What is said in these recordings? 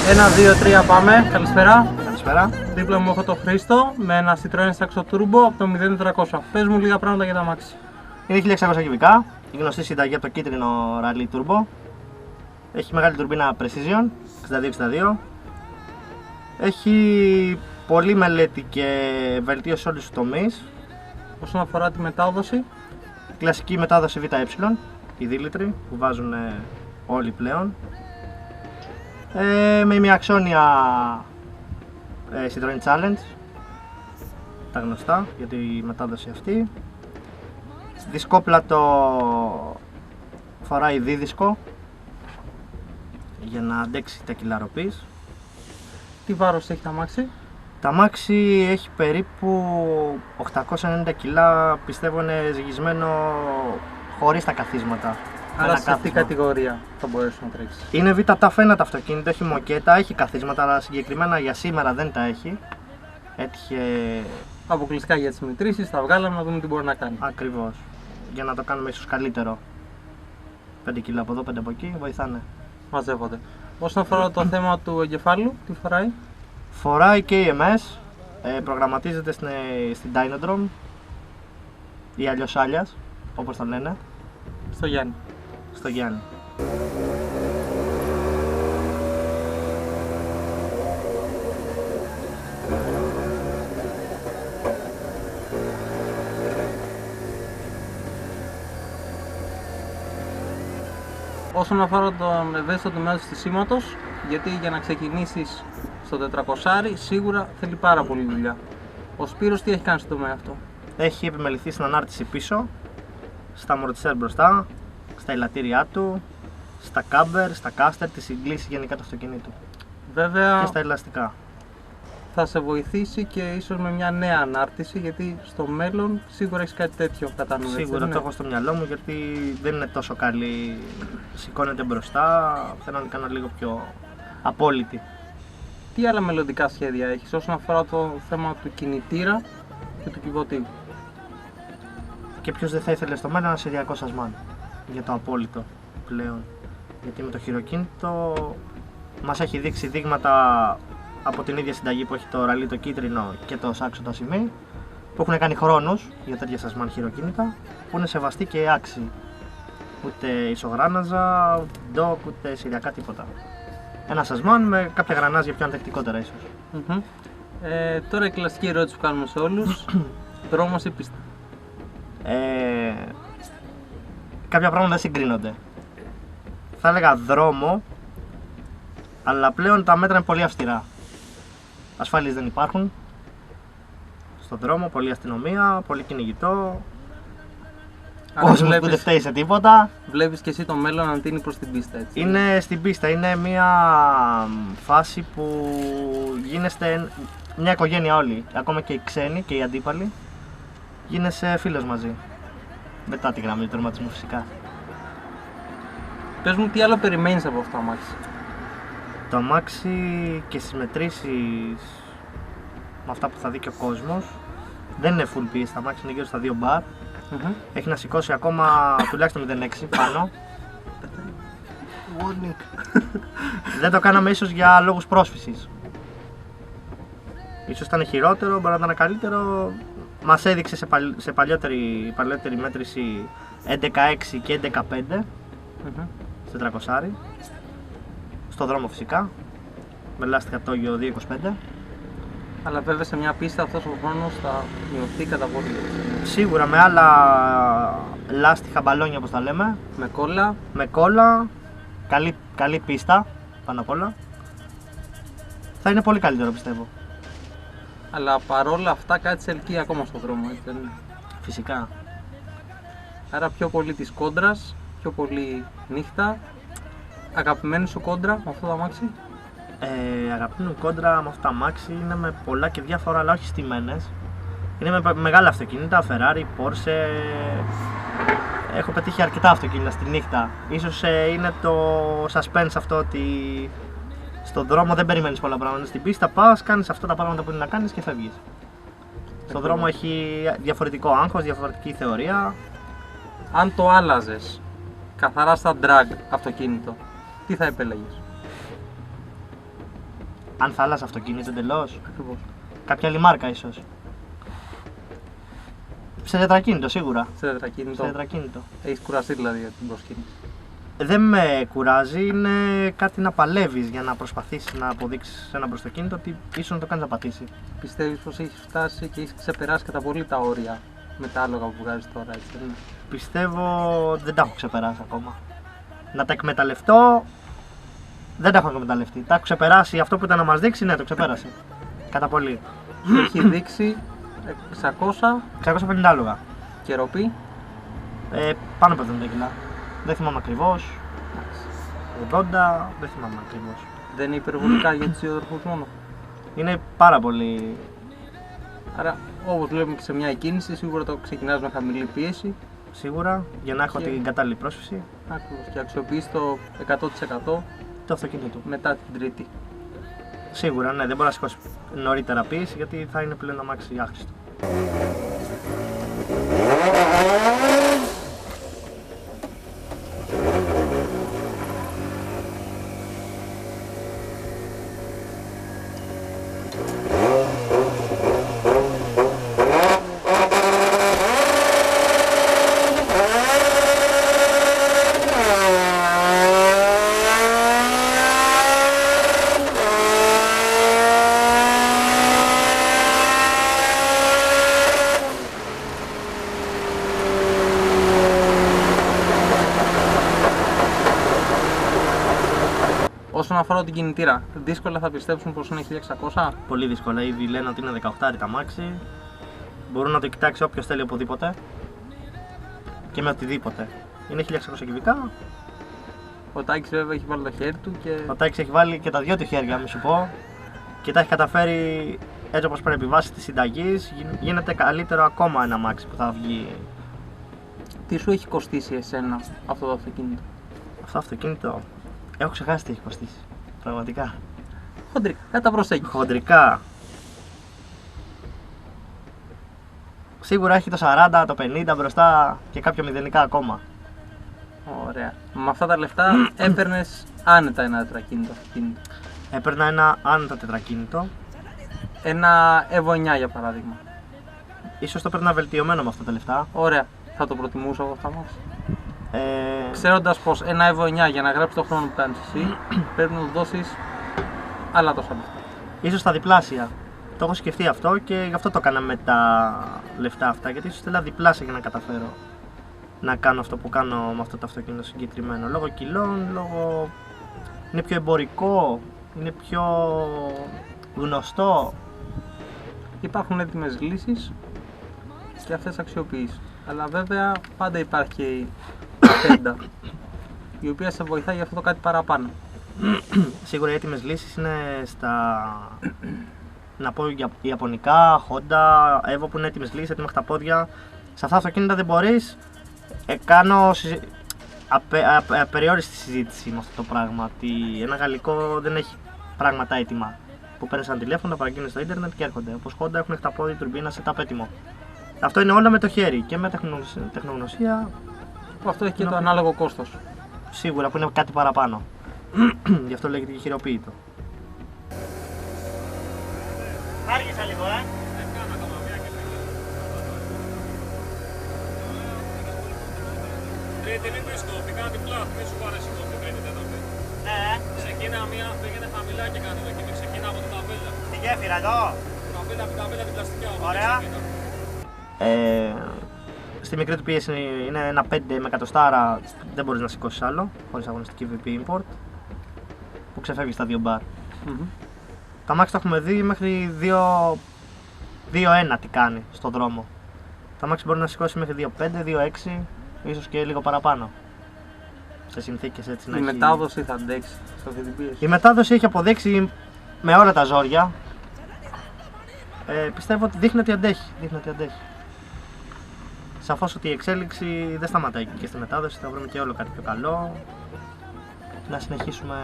Ένα, δύο, τρία, πάμε. Καλησπέρα. Καλησπέρα. Δίπλα μου έχω το Χρήστο με ένα Citroën Saxo Turbo από το 0400. Πες μου λίγα πράγματα για τα αμάξι. Είναι 1600 κυβικά, η γνωστή συνταγή από το κίτρινο Rally Turbo. Έχει μεγάλη τουρμπίνα Precision 62-62. Έχει πολλή μελέτη και βελτίωση σε όλους τους τομείς. Όσον αφορά τη μετάδοση, Κλασική μετάδοση ΒΕ, η δίλητρη που βάζουν όλοι πλέον. Με ημιαξόνια Citroën Challenge, τα γνωστά για τη μετάδοση αυτή. Δισκόπλατο φοράει δίδυσκο για να αντέξει τα κιλαροπής. τι βάρος έχει το αμάξι? Τα αμάξι έχει περίπου 890 κιλά, πιστεύω είναι ζυγισμένο χωρίς τα καθίσματα. Άρα σε αυτή κατηγορία θα μπορέσει να τρέξει. Είναι Β1 το αυτοκίνητο, έχει μοκέτα, έχει καθίσματα, αλλά συγκεκριμένα για σήμερα δεν τα έχει. Έτυχε Αποκλειστικά για τις μετρήσεις, τα βγάλαμε να δούμε τι μπορεί να κάνει. ακριβώς, για να το κάνουμε ίσως καλύτερο. 5 κιλά από εδώ, 5 από εκεί, βοηθάνε. Μαζεύονται. Όσον αφορά το θέμα του εγκεφάλου, τι φοράει? Φοράει και EMS, προγραμματίζεται στην Dynodrome ή αλλιώς Άλιας, όπως το λένε, Στο Γιάννη. στο Γιάννη. Όσον αφορά τον ευαίσθητο μέρος του στισίματος, γιατί για να ξεκινήσεις στο 400 σίγουρα θέλει πάρα πολύ δουλειά. Ο Σπύρος τι έχει κάνει στο τομέα αυτό? Έχει επιμεληθεί στην ανάρτηση πίσω, στα αμορτισέρ μπροστά, στα ελαττήριά του, στα κάμπερ, στα κάστερ, τη συγκλήση γενικά του αυτοκινήτου Βέβαια και στα ελαστικά. θα σε βοηθήσει και ίσως με μια νέα ανάρτηση, γιατί στο μέλλον σίγουρα έχεις κάτι τέτοιο κατά νου. Σίγουρα το έχω στο μυαλό μου, γιατί δεν είναι τόσο καλή, σηκώνεται μπροστά, θέλω να την κάνω λίγο πιο απόλυτη. Τι άλλα μελλοντικά σχέδια έχεις όσον αφορά το θέμα του κινητήρα και του κυβωτίου? Και ποιος δεν θα ήθελε στο μέλλον ένα σεριακό σασμάν για το απόλυτο πλέον. Γιατί με το χειροκίνητο μας έχει δείξει δείγματα από την ίδια συνταγή που έχει το ραλί το κίτρινο και το Saxo το ασημί, που έχουν κάνει χρόνους για τέτοια σασμάν χειροκίνητα, που είναι σεβαστοί και άξιοι. Ούτε ισογράναζα, ούτε ντοκ, ούτε σεριακά τίποτα. Ένα σασμάν με κάποια γρανάζια πιο ανθεκτικότερα ίσως. Τώρα η κλασική ερώτηση που κάνουμε σε όλους, δρόμος ή πίστα? Κάποια πράγματα δεν συγκρίνονται. Θα έλεγα δρόμο, αλλά πλέον τα μέτρα είναι πολύ αυστηρά. Ασφάλειες δεν υπάρχουν στον δρόμο, πολλή αστυνομία, πολύ κυνηγητό. Κόσμος που δεν φταίει σε τίποτα. Βλέπεις και εσύ το μέλλον να τίνει προς την πίστα, έτσι? Είναι στην πίστα, είναι μια φάση που γίνεστε μια οικογένεια όλοι. Ακόμα και οι ξένοι και οι αντίπαλοι γίνεσαι φίλος μαζί. Μετά τη γραμμή του τερματισμού φυσικά. Πες μου τι άλλο περιμένεις από αυτό το αμάξι? Το αμάξι και στις μετρήσεις με αυτά που θα δει και ο κόσμος δεν είναι full piste, το αμάξι είναι γύρω στα 2 μπαρ. Έχει να σηκώσει ακόμα τουλάχιστον 0,6 πάνω. Δεν το κάναμε ίσως για λόγους πρόσφυσης. Ίσως ήταν χειρότερο, μπορεί να ήταν καλύτερο. Μας έδειξε σε παλιότερη μέτρηση 11.6 και 11.5 στο 400. Στο δρόμο φυσικά, με λάστιχα Togio 2.25. Αλλά βέβαια σε μια πίστα αυτός ο χρόνος θα μειωθεί κατά πολύ. Σίγουρα με άλλα λάστιχα μπαλόνια όπως τα λέμε. Με κόλλα, καλή πίστα πάνω απ' όλα. Θα είναι πολύ καλύτερο πιστεύω. Αλλά παρόλα αυτά κάτι σε ελκύει ακόμα στον δρόμο, έτσι δεν είναι? Φυσικά. Άρα πιο πολύ της κόντρας, πιο πολύ νύχτα. Αγαπημένη σου κόντρα με αυτό το αμάξι? Αγαπημένη μου κόντρα με αυτό το αμάξι είναι με πολλά και διάφορα, αλλά όχι στημένες. Είναι με μεγάλα αυτοκίνητα, Ferrari, Porsche. Έχω πετύχει αρκετά αυτοκίνητα στη νύχτα. Ίσως είναι το suspense αυτό ότι στον δρόμο δεν περιμένεις πολλά πράγματα. Στην πίστα πας, κάνεις αυτά τα πράγματα που είναι να κάνεις και φεύγεις. Στον δρόμο έχει διαφορετικό άγχος, διαφορετική θεωρία. Αν το άλλαζες καθαρά στα drag αυτοκίνητο, τι θα επέλεγες? Αν θα άλλαζα αυτοκίνητο εντελώς, Ακριβώς. κάποια άλλη μάρκα ίσως. Σε τετρακίνητο σίγουρα. Σε τετρακίνητο. Έχεις κουραστεί δηλαδή για την προσκύνηση? Δεν με κουράζει, είναι κάτι να παλεύεις για να προσπαθήσεις να αποδείξεις σε ένα μπροστοκίνητο ότι ίσως να το κάνεις να πατήσει. Πιστεύεις πως έχεις φτάσει και έχεις ξεπεράσει κατά πολύ τα όρια με τα άλογα που βγάζεις τώρα, έτσι δεν είναι? Πιστεύω δεν τα έχω ξεπεράσει ακόμα. Να τα εκμεταλλευτώ, δεν τα έχω εκμεταλλευτεί. Τα έχω ξεπεράσει, αυτό που ήταν να μας δείξει, ναι, το ξεπέρασε. Κατά πολύ. Σου έχει δείξει 650 άλογα. και ροπή. Πάνω από 70 κιλά. Δεν θυμάμαι ακριβώς. 80, δεν θυμάμαι ακριβώς. Δεν είναι υπερβολικά για τους ιδιοτροφούς μόνο? Είναι πάρα πολύ. Άρα, όπως βλέπουμε και σε μια εκκίνηση, σίγουρα το ξεκινάς με χαμηλή πίεση. Σίγουρα, για να έχω Και- την κατάλληλη πρόσφυση. Ακριβώς, και αξιοποιείς το 100% Το αυτοκίνητο. μετά την τρίτη. Σίγουρα, ναι, δεν μπορεί να σηκώσει νωρίτερα πίεση γιατί θα είναι πλέον αμάξι άχρηστο. Όσον αφορά την κινητήρα, δύσκολα θα πιστέψουν πως είναι 1600. Πολύ δύσκολα, ήδη λένε ότι είναι 18 τα αμάξι. Μπορούν να το κοιτάξει όποιος θέλει οπουδήποτε και με οτιδήποτε. Είναι 1600 κυβικά. Ο Τάκης βέβαια έχει βάλει το χέρι του και Ο Τάκης έχει βάλει και τα δυο του χέρια, μη σου πω, και τα έχει καταφέρει έτσι όπως πρέπει. Βάσει της συνταγής γίνεται καλύτερο ακόμα ένα αμάξι που θα βγει. τι σου έχει κοστίσει εσένα αυτό το αυτοκίνητο? Αυτό το αυτοκίνητο έχω ξεχάσει τι έχει κοστίσει. Πραγματικά. Χοντρικά, κατά προσέγγιση. Χοντρικά. Σίγουρα έχει το 40, το 50 μπροστά και κάποια μηδενικά ακόμα. Ωραία. Με αυτά τα λεφτά έπαιρνες άνετα ένα τετρακίνητο αυτοκίνητο. Έπαιρνα ένα άνετα τετρακίνητο. Ένα Evo 9 για παράδειγμα. Ίσως το έπαιρνα βελτιωμένο με αυτά τα λεφτά. Ωραία. Θα το προτιμούσα εγώ αυτά μας. Ε, Ξέροντας πως ένα Evo 9 για να γράψεις το χρόνο που κάνεις εσύ πρέπει να του δώσεις άλλα τόσα λεφτά. ίσως τα διπλάσια. Το έχω σκεφτεί αυτό και γι' αυτό το έκανα με τα λεφτά αυτά. Γιατί ίσως θέλα διπλάσια για να καταφέρω να κάνω αυτό που κάνω με αυτό το αυτοκίνητο συγκεκριμένο. Λόγω κιλών, λόγω. Είναι πιο εμπορικό, είναι πιο γνωστό. Υπάρχουν έτοιμες λύσεις και αυτές αξιοποιείς. Αλλά βέβαια πάντα υπάρχει και η Honda, η οποία σε βοηθάει για αυτό το κάτι παραπάνω. Σίγουρα οι έτοιμες λύσεις είναι στα. Να πω ιαπωνικά, Honda, Evo που είναι έτοιμες λύσεις, έτοιμα χταπόδια. Σε αυτά τα αυτοκίνητα δεν μπορείς. Κάνω απεριόριστη συζήτηση με αυτό το πράγμα. Ότι ένα γαλλικό δεν έχει πράγματα έτοιμα. Που παίρνεις ένα τηλέφωνο, παραγγείλεις στο ίντερνετ και έρχονται. Όπως Honda έχουν χταπόδι, τουρμπίνα, setup έτοιμο. Αυτό είναι όλα με το χέρι και με τεχνογνωσία. Αυτό έχει και το ανάλογο κόστος. Σίγουρα που είναι κάτι παραπάνω. Γι' αυτό λέγεται και χειροποίητο. Άργησα λίγο, Τρίτη μην πρισκόπη, κάνει την πλάτη, μην σου πάρει σηκώ την τρίτη τέταρτη. Ναι. Ξεκίνα μία, πήγαινε χαμηλά και κάνει δοκιμή, ξεκίνα από την ταβέλα. Στη γέφυρα εδώ. Την ταβέλα την πλαστική. Ωραία. Στη μικρή του πίεση είναι ένα 5 με εκατοστάρα, δεν μπορείς να σηκώσεις άλλο, χωρίς αγωνιστική VP import, που ξεφεύγει στα 2 bar. Τα max το έχουμε δει μέχρι 2.1 τι κάνει στον δρόμο. Τα max μπορεί να σηκώσει μέχρι 2.5, 2.6, ίσως και λίγο παραπάνω. Σε συνθήκες έτσι να Η μετάδοση θα αντέξει σε αυτή την πίεση. Η μετάδοση έχει αποδείξει με όλα τα ζόρια. Πιστεύω ότι δείχνει ότι αντέχει. Σαφώς ότι η εξέλιξη δεν σταματάει και στη μετάδοση, θα βρούμε και όλο κάτι πιο καλό. Να συνεχίσουμε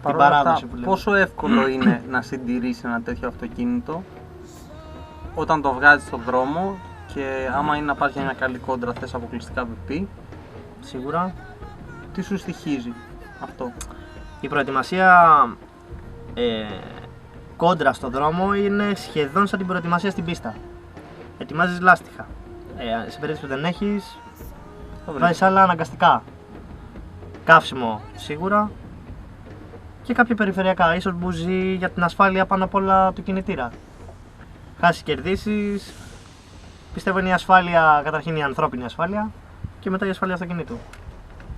την παράδοση που λέμε. Πόσο εύκολο είναι να συντηρήσει ένα τέτοιο αυτοκίνητο όταν το βγάζεις στον δρόμο και άμα είναι να πάρει μια καλή κόντρα θες αποκλειστικά VP? Σίγουρα. Τι σου στοιχίζει αυτό? Η προετοιμασία κόντρα στον δρόμο είναι σχεδόν σαν την προετοιμασία στην πίστα. Ετοιμάζεις λάστιχα. Σε περίπτωση που δεν έχεις, βάζεις άλλα αναγκαστικά. Καύσιμο σίγουρα και κάποια περιφερειακά, ίσως μπουζί για την ασφάλεια πάνω απ' όλα του κινητήρα. Χάσεις κερδίσεις, πιστεύω είναι η ασφάλεια, καταρχήν η ανθρώπινη ασφάλεια και μετά η ασφάλεια αυτοκινήτου.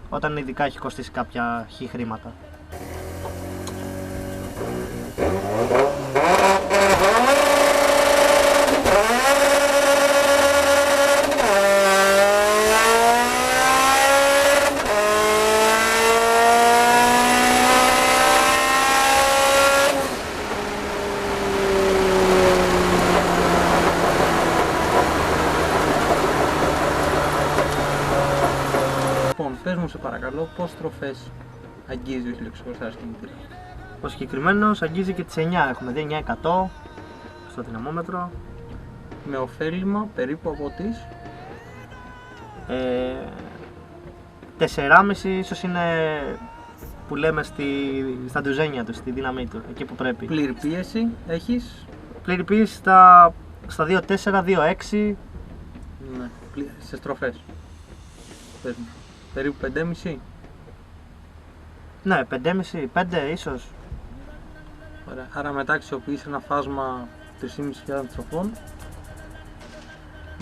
Όταν ειδικά έχει κοστίσει κάποια χι χρήματα. Πες μου σε παρακαλώ, πόσες στροφές αγγίζει ο 1600 κινητήρα? Ο συγκεκριμένος αγγίζει και τις 9, έχουμε δει 9% στο δυναμόμετρο. Με ωφέλιμα περίπου από τις 4,5 ίσως είναι που λέμε στα ντουζένια του, στη δύναμή του, εκεί που πρέπει. Πλήρη πίεση έχεις? Πλήρη πίεση στα 2,4, 2,6. Ναι, σε στροφές. Πες μου. Περίπου 5,5. Ναι, 5,5, 5 ίσως. Ωραία. Άρα μετά αξιοποιείς ένα φάσμα 3.500 στροφών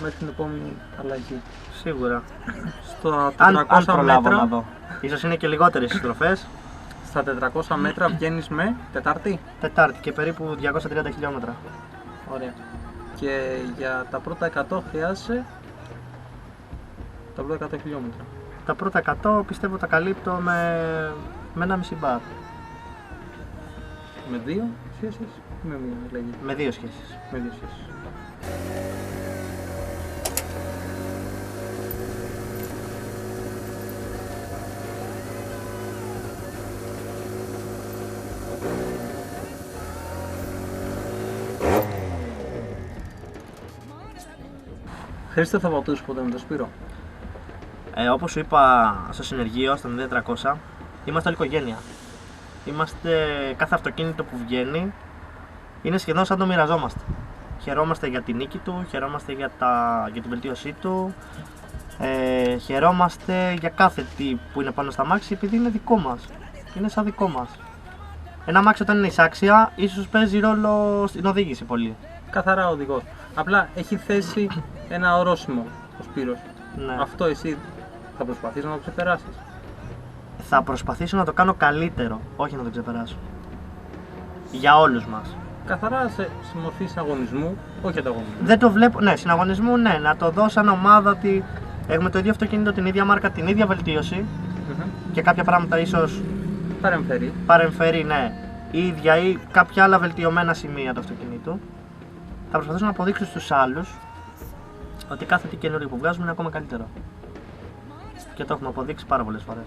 μέχρι την επόμενη αλλαγή. Σίγουρα. Στα 400 αν προλάβω μέτρα, να δω. Ίσως είναι και λιγότερες οι στροφές. στα 400 μέτρα βγαίνεις με Τετάρτη. Τετάρτη και περίπου 230 χιλιόμετρα. Ωραία. Και για τα πρώτα 100 χρειάζεσαι τα πρώτα 100 χιλιόμετρα. Τα πρώτα 100 πιστεύω τα καλύπτω με 1,5 μπαρ. Με 2 σχέσεις ή με μία λέγει? Με 2 σχέσεις. Με 2 σχέσεις. Χρήστε, θα πατήσεις ποτέ με το Σπύρο? Όπως σου είπα στο συνεργείο, στον 400, είμαστε όλη οικογένεια. Κάθε αυτοκίνητο που βγαίνει είναι σχεδόν σαν το μοιραζόμαστε. Χαιρόμαστε για την νίκη του, χαιρόμαστε για την βελτίωσή του, χαιρόμαστε για κάθε τι που είναι πάνω στα μάξι επειδή είναι δικό μας. Είναι σαν δικό μας. Ένα μάξι όταν είναι εισάξια, ίσως παίζει ρόλο στην οδήγηση πολύ. Καθαρά οδηγός. Απλά έχει θέσει ένα ορόσημο ο Σπύρος. Ναι. Αυτό εσύ θα προσπαθείς να το ξεπεράσεις? Θα προσπαθήσω να το κάνω καλύτερο, όχι να το ξεπεράσω. Για όλους μας. Καθαρά σε μορφή συναγωνισμού, όχι ανταγωνισμού. Δεν το βλέπω, ναι, συναγωνισμού ναι, να το δω σαν ομάδα ότι έχουμε το ίδιο αυτοκίνητο, την ίδια μάρκα, την ίδια βελτίωση και κάποια πράγματα ίσως παρεμφερεί, ναι, η ίδια ή κάποια άλλα βελτιωμένα σημεία του αυτοκινήτου. Θα προσπαθήσω να αποδείξω στους άλλους ότι κάθε τι καινούριο που βγάζουμε είναι ακόμα καλύτερο. Και το έχουμε αποδείξει πάρα πολλές φορές.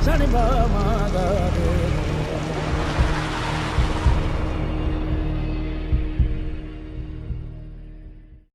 Sani ba ma ga